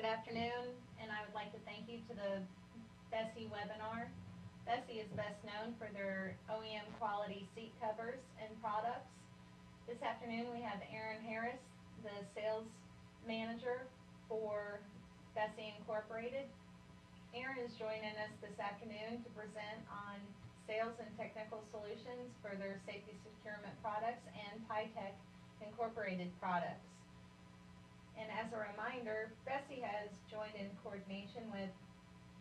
Good afternoon, and I would like to thank you to the Besi webinar. Besi is best known for their OEM quality seat covers and products. This afternoon we have Aaron Harris, the sales manager for Besi Incorporated. Aaron is joining us this afternoon to present on sales and technical solutions for their safety securement products and Tech Incorporated products. And as a reminder, Besi has joined in coordination with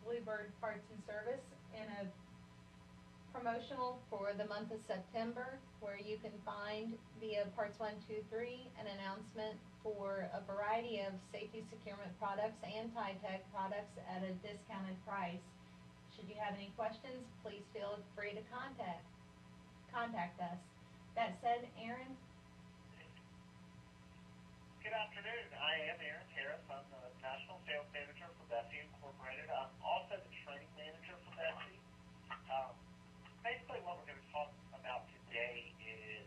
Bluebird Parts and Service in a promotional for the month of September, where you can find via Parts 123 an announcement for a variety of safety securement products and Tech products at a discounted price. Should you have any questions, please feel free to contact us. That said, Aaron. Good afternoon. I am Aaron Harris. I'm the National Sales Manager for Besi Incorporated. I'm also the Training Manager for Besi. Basically what we're going to talk about today is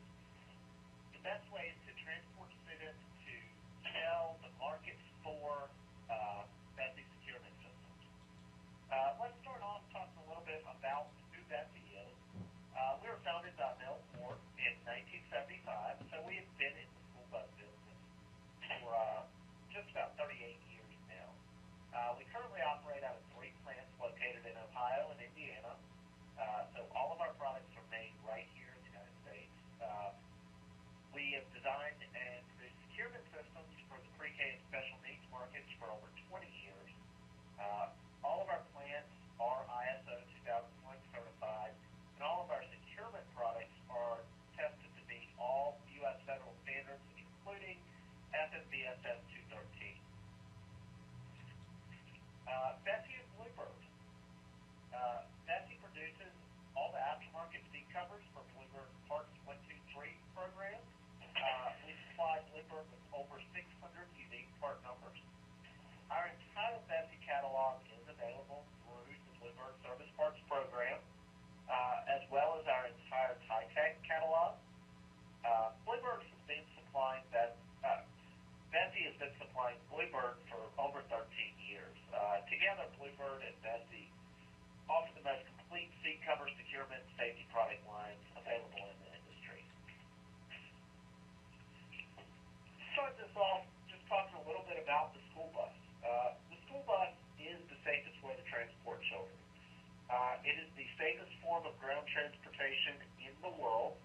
the best ways to transport students to sell the markets for Besi securement systems. Let's start off talking a little bit about who Besi is. We were founded by Mel Moore in 1975, so we have been in the school bus business for just about 38 years now. We currently operate out of 3 plants located in Ohio and Indiana. So all of our products are made right here in the United States. We have designed and produced securement systems for the pre-K and special needs markets for over 20 years. All of our plants are ISO 2001 certified, and all of our securement products are tested to meet all U.S. federal standards, including FMVSS 213. Besi is Bluebird. Besi produces all the aftermarket seat covers for Bluebird Parts 123 program. We supply Bluebird with over 600 unique part numbers. Our entire Besi catalog is available through the Bluebird Service Parts program, as well as our entire Tech catalog. Bluebird has been supplying Besi has been supplying Bluebird for over 13 years. Together, Bluebird and Besi offer the most complete seat cover securement and safety product lines available in the industry. Start this off just talking a little bit about the school bus. The school bus is the safest way to transport children. It is the safest form of ground transportation in the world.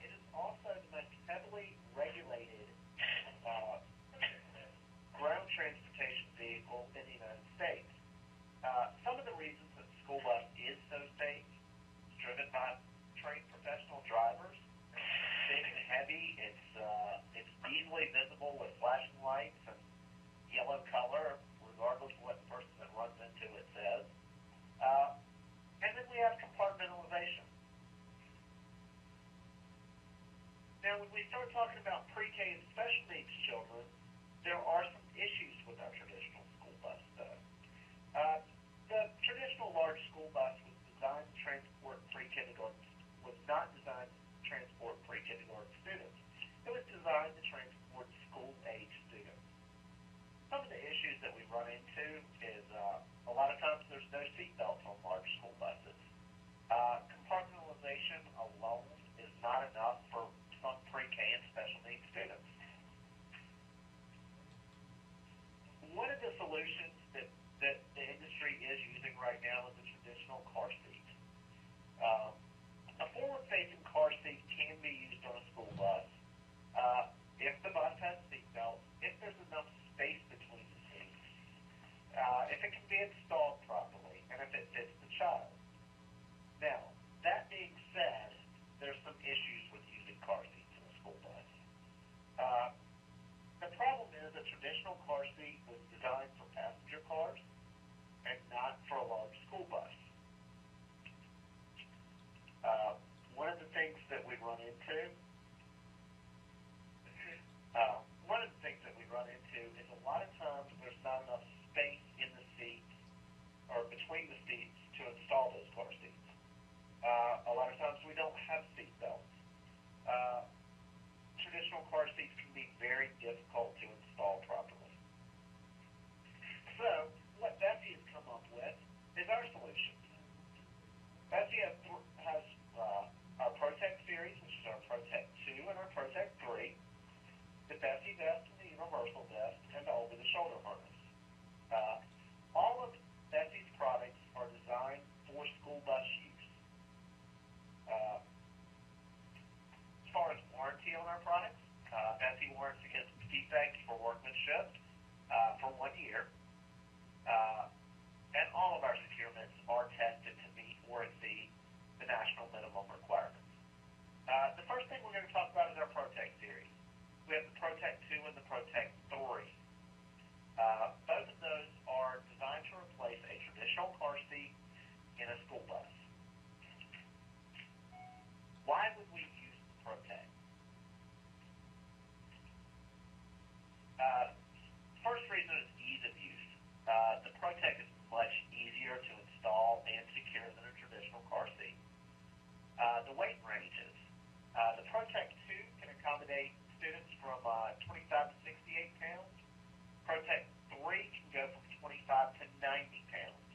It is also the most heavily regulated ground transportation vehicle in the United States. Some of the reasons that the school bus is so safe is driven by trained professional drivers. It's big and heavy. It's easily visible with flashing lights and yellow color, regardless of what the person that runs into it says. And then we have compartmentalization. Now, when we start talking about pre-K and special needs children, there are some issues with our traditional school bus, though. The traditional large school bus was designed to transport pre-kindergarten, was not designed to transport pre-kindergarten students. It was designed to transport school-age students. Some of the issues that we run into is a lot of times there's no seat belts on large school buses. Compartmentalization alone is not enough for some pre-K and special needs students. One of the solutions that the industry is using right now is a traditional car seat. A forward-facing car seat can be used on a school bus if the bus has seat belts, if there's enough space between the seats, if it can be installed properly, and if it fits the child. Now, that being said, there's some issues with using car seats in a school bus. The problem is a traditional car seat was designed for passenger cars and not for a large school bus. One of the things that we run into is a lot of times there's not enough space in the seats or between the seats to install those car seats. A lot of times we don't have seat belts. Traditional car seats can be very difficult to install properly. universal vest, and the over-the-shoulder harness. All of Besi's products are designed for school bus use. As far as warranty on our products, Besi warrants against defects for workmanship for 1 year. And all of our securements are tested to meet or exceed the national minimum requirements. The first thing we're going to talk about is our Protect series. We have the Protect 2 and the Protect 3. Both of those are designed to replace a traditional car seat in a school bus. Why would we use the Protect? First reason is ease of use. The Protect is much easier to install and secure than a traditional car seat. The weight ranges. The Protect 2 can accommodate students from 25 to 68 pounds. Protect 3 can go from 25 to 90 pounds.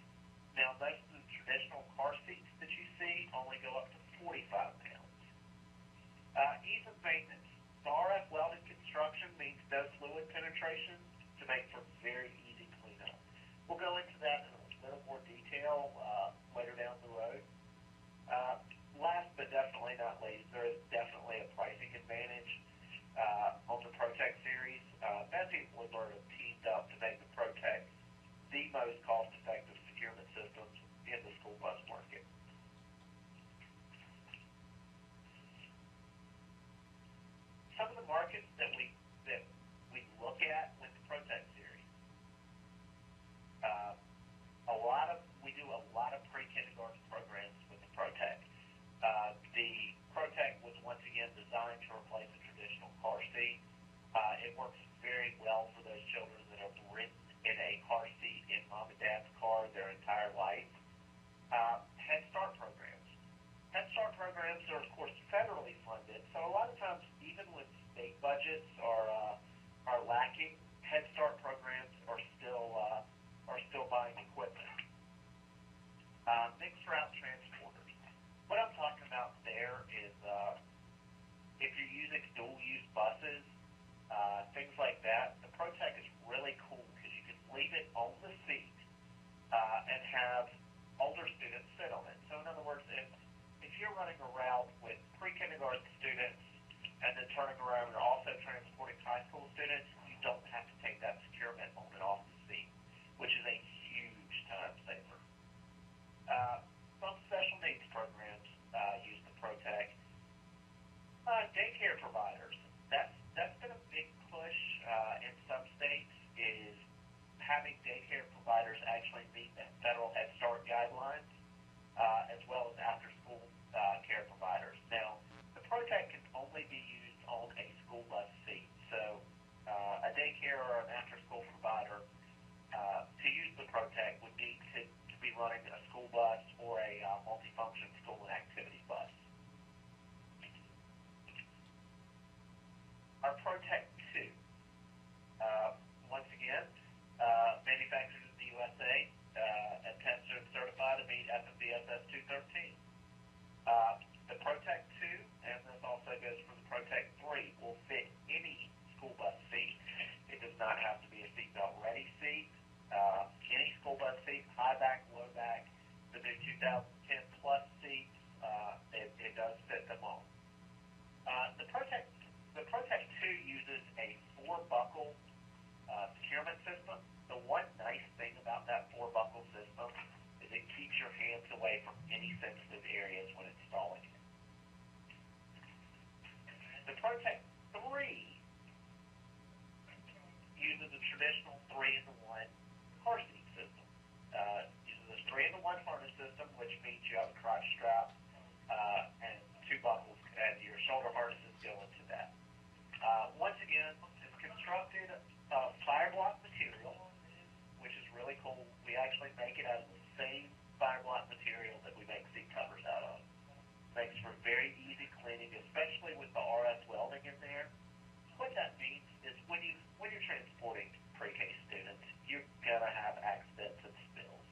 Now, most of the traditional car seats that you see only go up to 45 pounds. Ease of maintenance. The RF welded construction means no fluid penetration to make for very easy cleanup. We'll go into that in a little more detail later down the road. Last but definitely not least, there is definitely a pricing advantage on the Protect series. Besi and Woodward have teamed up to make the Protect the most cost-effective securement systems in the school bus market. Some of the markets that we look at with the Protect series, we do a lot of pre-kindergarten programs with the Protect. The Protect was once again designed to replace a traditional car seat. It works very well for those children that have ridden in a car seat in mom and dad's car their entire life. Head Start programs. Head Start programs are, of course, federally funded, so a lot of times, even when state budgets are lacking, Head Start programs are still buying equipment. Mixed route transporters. What I'm talking about there is if you're using dual-use buses, things like that, the Protect is really cool because you can leave it on the seat and have older students sit on it. So in other words, if you're running a route with pre-kindergarten students and then turning around and also transporting high school students, you don't have to take that securement on and off the seat, which is a huge time saver. Some special needs programs use the Protect. Daycare providers. That's been a big push in some states, is having daycare providers actually meet the federal Head Start guidelines, as well as after-school care providers. Now, the Protect can only be used on a school bus seat, so a daycare or an after-school provider to use the Protect would need to be running a school bus or a multifunction school and activity bus. Our Protect 2, once again, manufactured in the USA and tested and certified to meet FMVSS 213. The Protect 2, and this also goes for the Protect 3, will fit any school bus seat. It does not have to be a seatbelt ready seat. Any school bus seat, high back, low back, the new 2010 Plus seats, it does fit them all. The Protect 2 uses a 4-buckle securement system. The one nice thing about that 4-buckle system is it keeps your hands away from any sensitive areas when installing it. The Protect 3 uses a traditional 3-in-1 car seat system. Uses a 3-in-1 harness system, which means you have a crotch strap and 2 buckles, and your shoulder harnesses go into that. Once again, it's constructed of fiber-block material, which is really cool. We actually make it out of the same fiber-block material that we make seat covers out of. Makes for very easy cleaning, especially with the RF welding in there. What that means is when you're transporting pre-K students, you're gonna have accidents and spills.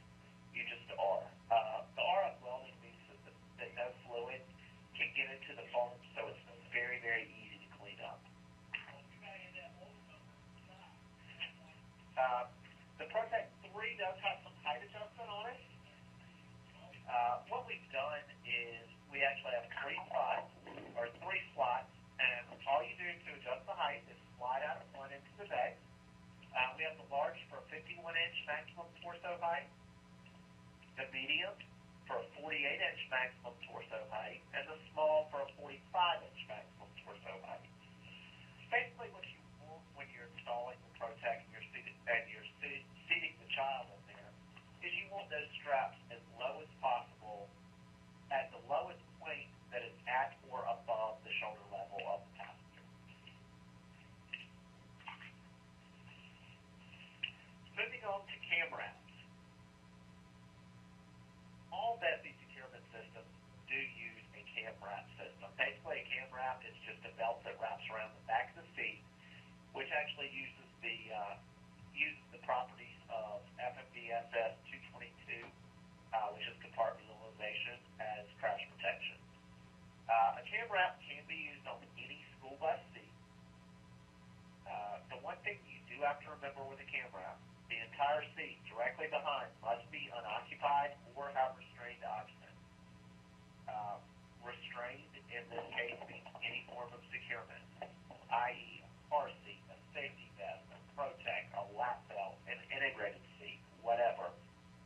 You just are. The RF welding means that no fluid can get into the foam, so it's very, very easy to clean up. The Protect 3 does have some height adjustment on it. What we've done is we actually have three slots, and all you do to adjust the height is slide out of one into the bag. We have the large for a 51-inch maximum torso height, the medium for a 48-inch maximum torso height, and the small for a 45-inch maximum torso height. Basically, what you want when you're installing the Protect and you're seating the child in there is you want those straps as low as possible at the lowest point that is at or above the shoulder level of the passenger. Moving on to cam wraps. All Besi securement systems do use a cam wrap system. Basically, a cam wrap is just a belt that wraps around the back of the seat, which actually uses the properties of FMVSS 222, which is compartmentalization, as crash protection. A cam wrap can be used on any school bus seat. The one thing you do have to remember with a cam wrap, the entire seat directly behind must be unoccupied or have restrained occupant. Restrained in this case means any form of securement, i.e. a car seat, a safety vest, a Protect, a lap belt, an integrated seat, whatever.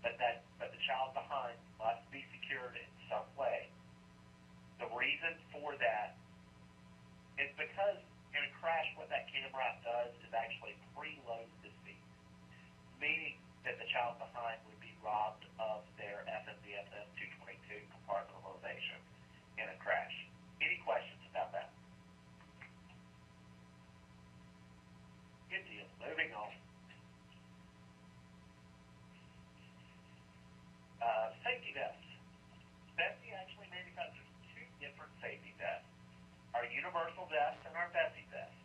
But the child behind must be secured in some way. The reason for that is because in a crash, what that cam wrap does is actually preload the seat, meaning that the child behind would be robbed of their FMVSS 222 compartmentalization in a crash. Any questions about that? Good deal. Moving on. Safety vests. Besi actually manufactures two different safety vests. Our universal vest and our Besi vest.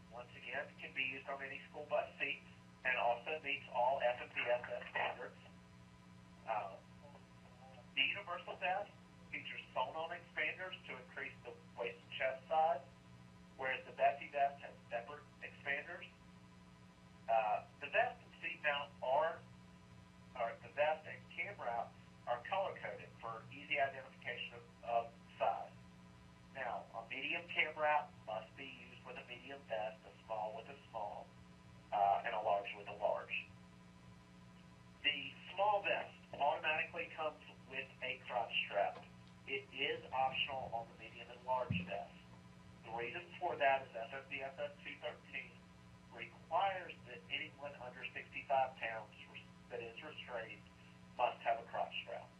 Once again, can be used on any school bus seats and also meets all FMVSS standards. The universal vest features sewn-on expanders to increase the waist and chest size, whereas the Besi vest has separate expanders. The vest and seat mount the vest and cam wrap are color-coded for easy identification of size. Now, a medium cam wrap must be used with a medium vest, a small with a small, and a large with a large. The small vest automatically comes with a crotch strap. It is optional on the medium and large vest. The reason for that is FMVSS 213 requires that anyone under 65 pounds that is restrained must have a crotch strap.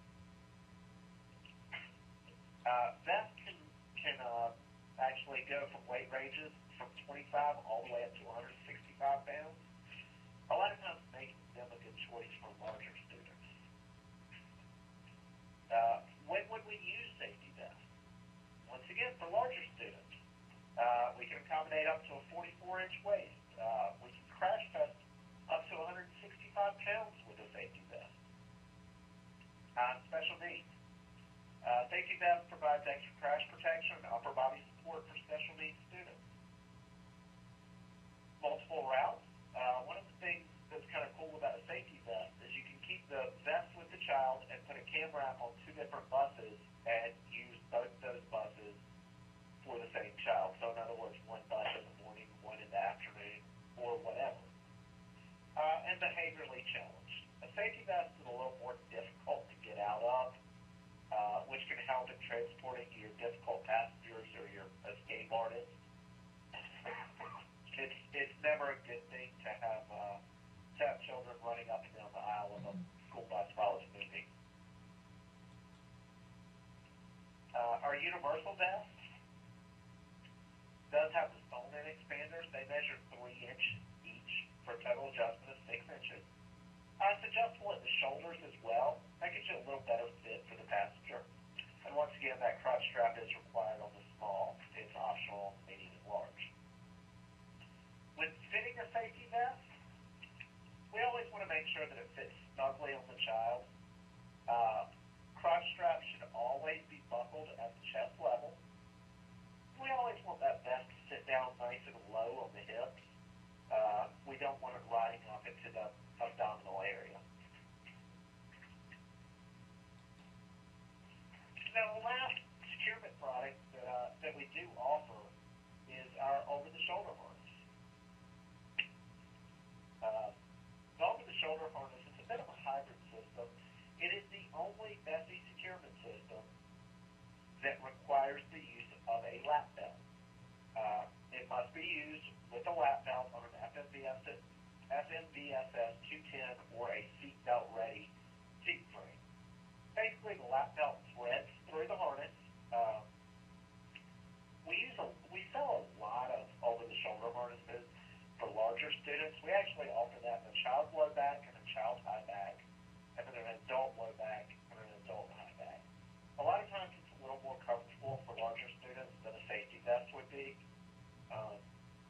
Vests can actually go from weight ranges from 25 all the way up to 165 pounds. A lot of times making them a good choice for larger students. When would we use safety vests? Once again, for larger students, we can accommodate up to a 44-inch waist. We can crash test up to 165 pounds with a safety vest. Special needs. Safety vest provides extra crash protection and upper body support for special needs students. Multiple routes. One of the things that's kind of cool about a safety vest is you can keep the vest with the child and put a cam wrap on two different buses and use both those buses for the same child. So in other words, one bus in the morning, one in the afternoon, or whatever. And behaviorally challenged. A safety vest is a little more difficult to get out of, which can help in transporting your difficult passengers or your escape artists. It's never a good thing to have children running up and down the aisle of a school bus while it's moving. Our universal vest does have the sewn-in expanders. They measure 3 inches each for a total adjustment of 6 inches. It's adjustable at the shoulders as well. That gives you a little better fit for the passenger. And once again, that crotch strap is required on the small. It's optional on the medium and large. When fitting a safety vest, we always want to make sure that it fits snugly on the child. Crotch strap should always be buckled at the chest level. We always want that vest to sit down nice and low on the hips. We we don't want it riding off into the abdominal area. Now, the last securement product that we do offer is our over-the-shoulder harness. The over-the-shoulder harness is a bit of a hybrid system. It is the only Besi securement system that requires the use of a lap belt. It must be used with a lap belt on an FMVSS 210 or a seatbelt ready seat frame. Basically, the lap belt threads through the harness. We sell a lot of over-the-shoulder harnesses for larger students. We actually offer that in a child low back and a child high back, and then an adult low back and an adult high back. A lot of times it's a little more comfortable for larger students than a safety vest would be.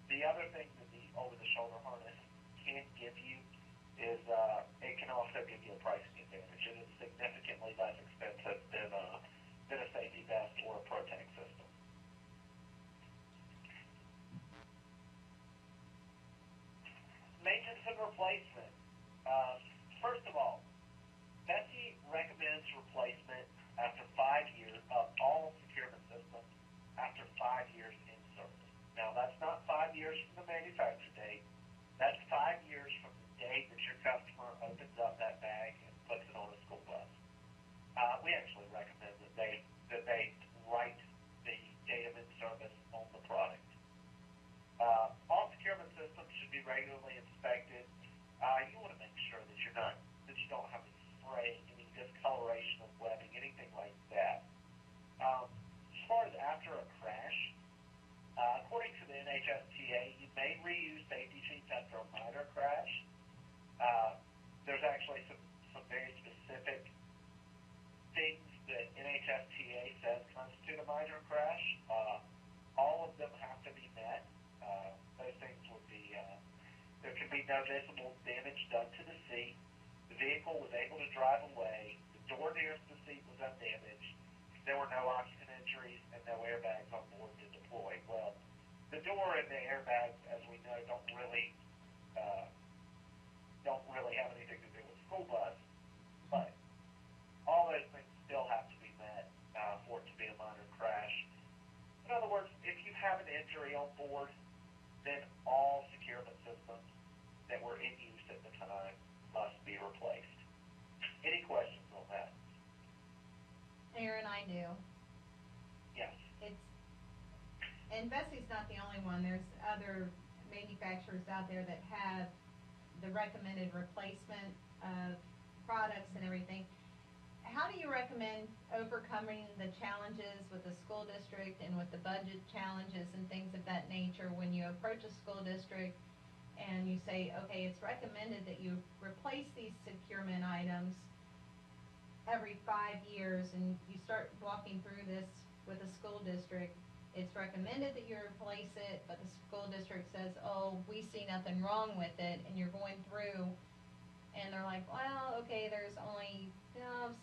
The other thing that the over-the-shoulder harness can give you is it can also give you a pricing advantage. It is significantly less expensive than a safety vest or a Protect system. Maintenance and replacement. First of all, Besi recommends replacement after 5 years of all securement systems after 5 years in service. Now, that's not 5 years from the manufacture date. That's 5 years from the date that your customer opens up that bag and puts it on a school bus. We actually recommend that they write the date of in-service on the product. All securement systems should be regularly inspected. You want to make sure that you don't have any spray, any discoloration of webbing, anything like that. As far as after a crash, according to the NHSTA, you may reuse safety sheets after a minor crash. There's actually some very specific things that NHSTA says constitute a minor crash. All of them have to be met. Those things would be, there can be no visible damage done to the seat. The vehicle was able to drive away. The door nearest the seat was undamaged. There were no occupant injuries and no airbags on board to deploy. Well, the door and the airbags, as we know, don't really have anything to do with school bus, but all those things still have to be met for it to be a minor crash. In other words, if you have an injury on board, then all securement systems that were in use at the time must be replaced. Any questions on that? Aaron, I do. Yes. And Besi's not the only one. There's other manufacturers out there that have the recommended replacement of products and everything. How do you recommend overcoming the challenges with the school district and with the budget challenges and things of that nature when you approach a school district and you say, okay, it's recommended that you replace these securement items every 5 years, and you start walking through this with a school district? It's recommended that you replace it, but the school district says, oh, we see nothing wrong with it, and you're going through, and they're like, well, okay, there's only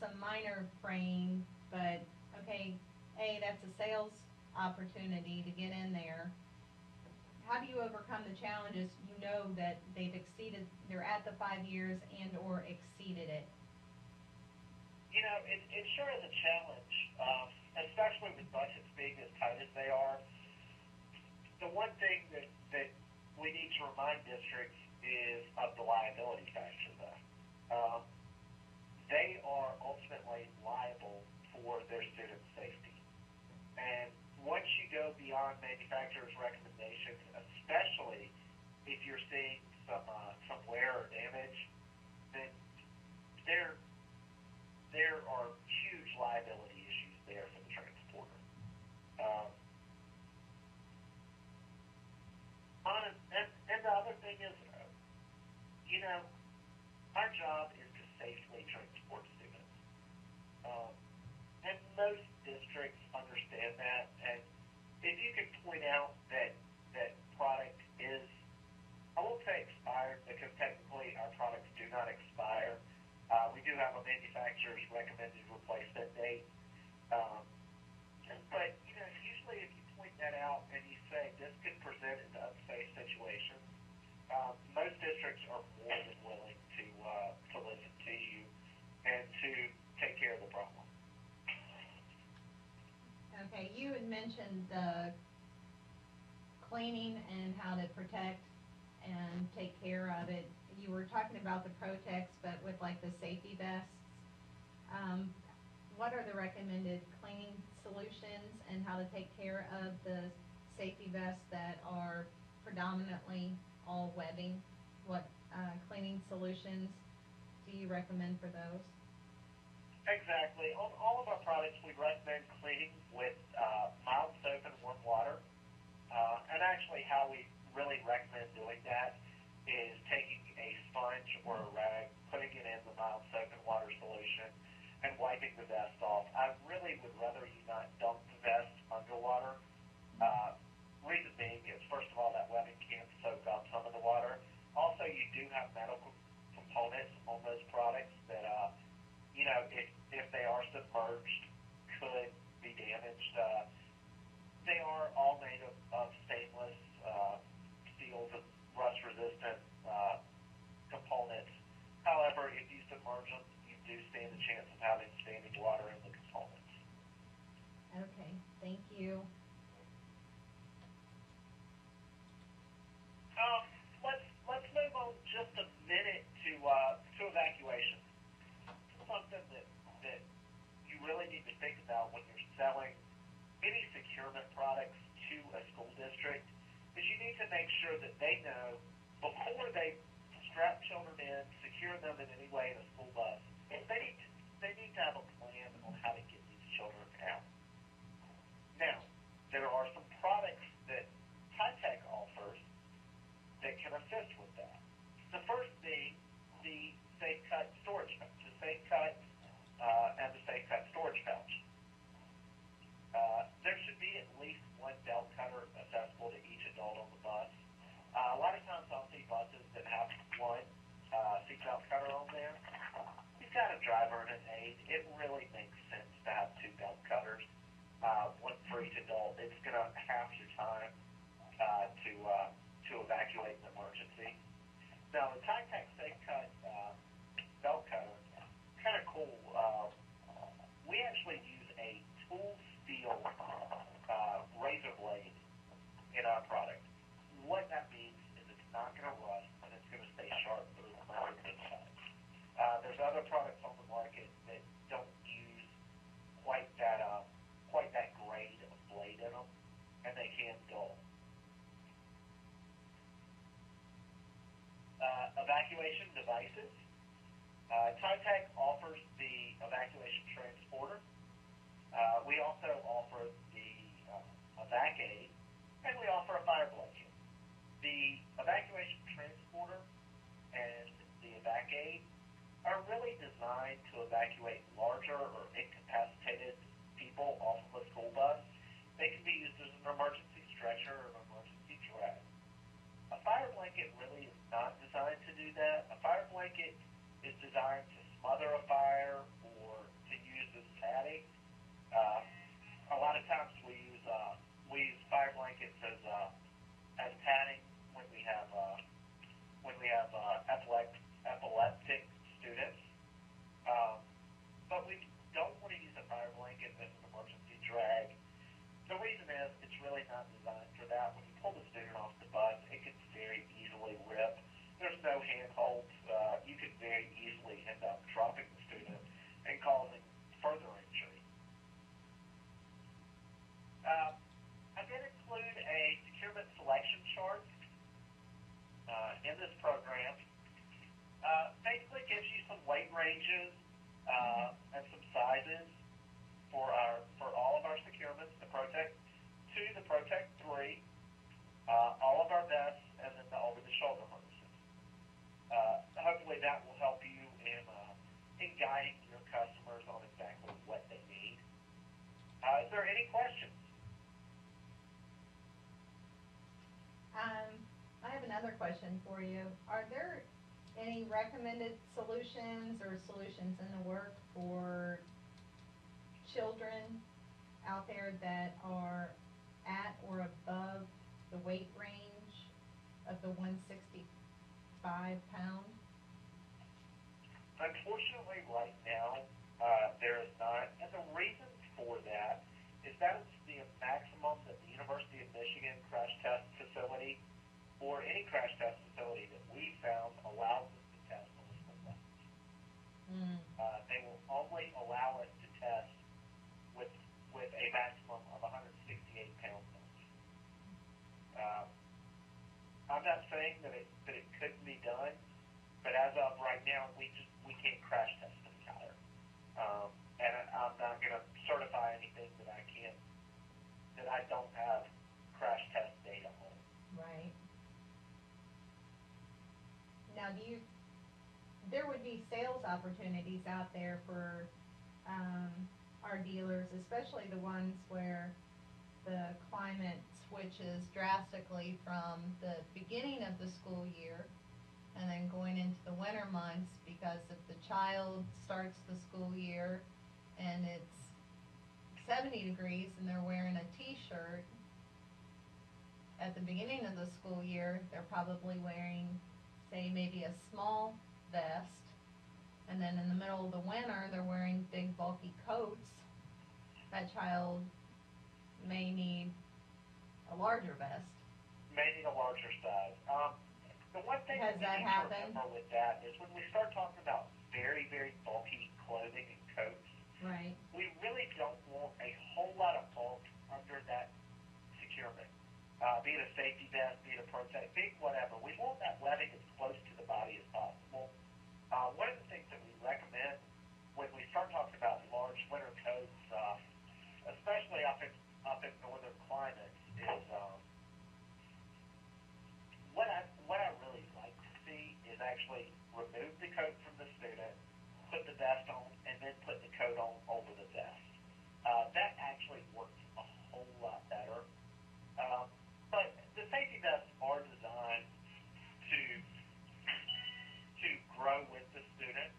some minor fraying, but okay, hey, that's a sales opportunity to get in there. How do you overcome the challenges? You know that they're at the 5 years and or exceeded it. You know, it sure is a challenge, especially with budgets being as tight as they are. The one thing that we need to remind districts is of the liability factor, though. They are ultimately liable for their student safety. And once you go beyond manufacturer's recommendations, especially if you're seeing some wear or damage, then there are huge liability issues there for the transporter. And the other thing is, our job is to safely transport students. And most districts understand that. And if you could point out that product is, I won't say expired, because technically our products do not expire. We do have a manufacturer's recommended replacement date. But, usually if you point that out and you say this could present into unsafe situations, most mentioned cleaning and how to protect and take care of it. You were talking about the Protex, but with like the safety vests. What are the recommended cleaning solutions and how to take care of the safety vests that are predominantly all webbing? What cleaning solutions do you recommend for those? Exactly. On all of our products, we recommend cleaning with mild soap and warm water. And actually, how we really recommend doing that is taking a sponge or a rag, putting it in the mild soap and water solution, and wiping the vest off. I really would rather you not dump the vest underwater. Reason being is, first of all, that webbing can soak up some of the water. Also, you do have medical components on those products that, if they are submerged, could be damaged. They are all made of stainless steels and rust-resistant components. However, if you submerge them, you do stand a chance of having standing water in the components. Okay, thank you. Let's move on just a minute to evacuation. Something that you really need to think about when you're selling any securement products to a school district is you need to make sure that they know before they strap children in, secure them in any way in a school bus, they need to have a plan on how to get these children out. Now, there are some products that Titech offers that can assist with that. The first being the Safe Cut storage pouch, the Safe Cut and the Safe Cut storage pouch. There should be at least one belt cutter accessible to each adult on the bus. A lot of times I'll see buses that have one seatbelt cutter on there. You've got a driver and an aide. It really makes sense to have two belt cutters, one for each adult. It's going to half your time to evacuate an emergency. Now, the Titech Safe Cut belt cutter, kind of cool. We actually use a tool steel razor blade in our product. What that means is it's not going to rust and it's going to stay sharp through the metal inside. There's other products on the market that don't use quite that grade of blade in them, and they can dull. Evacuation devices. Titech offers the evacuation transporter. We also offer the evac aid, and we offer a fire blanket. The evacuation transporter and the evac aid are really designed to evacuate larger or incapacitated people off of a school bus. They can be used as an emergency stretcher or an emergency drag. A fire blanket really is not designed to do that. A fire blanket is designed to smother a fire or to use as padding. A lot of times we use fire blankets as padding when we have epileptic students. But we don't want to use a fire blanket as an emergency drag. The reason is it's really not designed for that. When you pull the student off the bus, it can very easily rip. There's no handholds. You could very easily end up dropping the student and causing further injury. I did include a securement selection chart in this program. Basically gives you some weight ranges and some sizes for all of our securements, the Protect 2, the Protect 3, all of our vests, and then the over-the-shoulder harnesses. Hopefully that will help you in guiding your customers on exactly what they need. Is there any questions? I have another question for you. Are there any recommended solutions or solutions in the work for children out there that are at or above the weight range of the 165 pound? Unfortunately, right now, there is not. And the reason for that is that it's the maximum that the University of Michigan crash test facility or any crash test facility that we found allows us to test on the school bus. They will only allow us to test with a maximum of 168 pounds. I'm not saying that it couldn't be done, but as of right now, we can't crash test an entire. And I'm not going to certify anything that I don't have crash test data on. Right. Now, there would be sales opportunities out there for our dealers, especially the ones where the climate switches drastically from the beginning of the school year and then going into the winter months, because if the child starts the school year and it's 70 degrees and they're wearing a t-shirt at the beginning of the school year, they're probably wearing, say, maybe a small vest, and then in the middle of the winter they're wearing big bulky coats. That child may need a larger vest. Maybe a larger size. The one thing Has we that need happened? to remember with that is when we start talking about very, very bulky clothing and coats, Right. we really don't want a whole lot of bulk under that securement. Be it a safety vest, be it a protect, be it whatever. We want that webbing as close to the body as possible. One of the things that we recommend when we start talking about large winter coats, especially up in northern climates, is what I really like to see is actually remove the coat from the student, put the vest on, and then put the coat on over the vest. That actually works a whole lot better. But the safety vests are designed to grow with the student.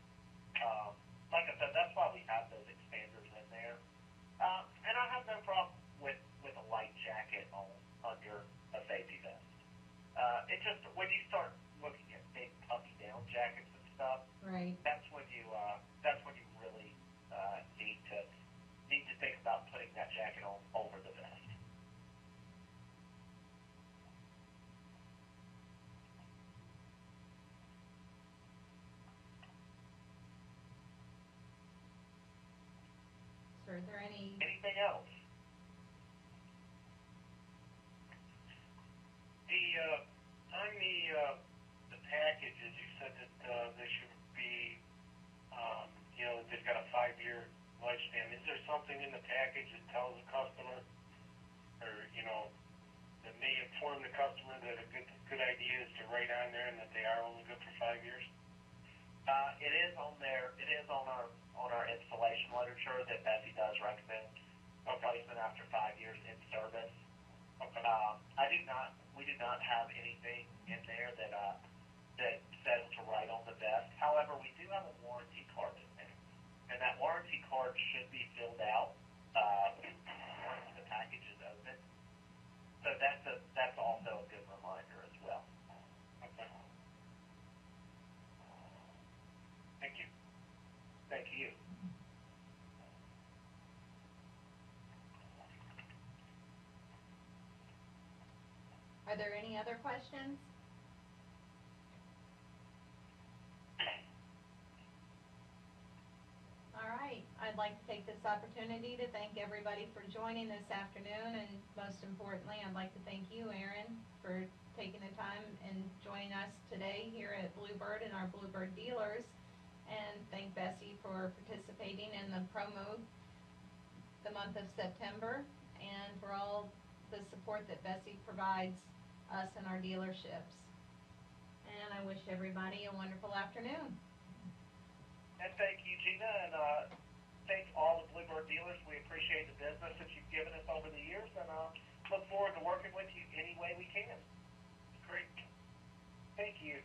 Like I said, that's why we have those expanders in there. And I have no problem with a light jacket on under a safety vest. It just, when you start looking at big puffy down jackets and stuff, Right. that's when you really need to think about putting that jacket on over the vest. So are there Anything else? On the packages, you said that they should be, that they've got a 5-year lifespan. Is there something in the package that tells the customer, or that may inform the customer that a good idea is to write on there and that they are only good for 5 years? It is on there. It is on our installation literature that Besi does recommend replacement after 5 years in service. Okay. We do not have anything in there that says to write on the vest. However, we do have a warranty card in there, and that warranty card should be filled out once the package is open. So that's also a good reminder as well. Okay. Thank you. Thank you. Are there any other questions? All right, I'd like to take this opportunity to thank everybody for joining this afternoon, and most importantly, I'd like to thank you, Aaron, for taking the time and joining us today here at Bluebird and our Bluebird dealers, and thank Besi for participating in the promo the month of September, and for all the support that Besi provides us and our dealerships. And I wish everybody a wonderful afternoon. And thank you, Gina, and thank all the Bluebird dealers. We appreciate the business that you've given us over the years, and look forward to working with you any way we can. Great. Thank you.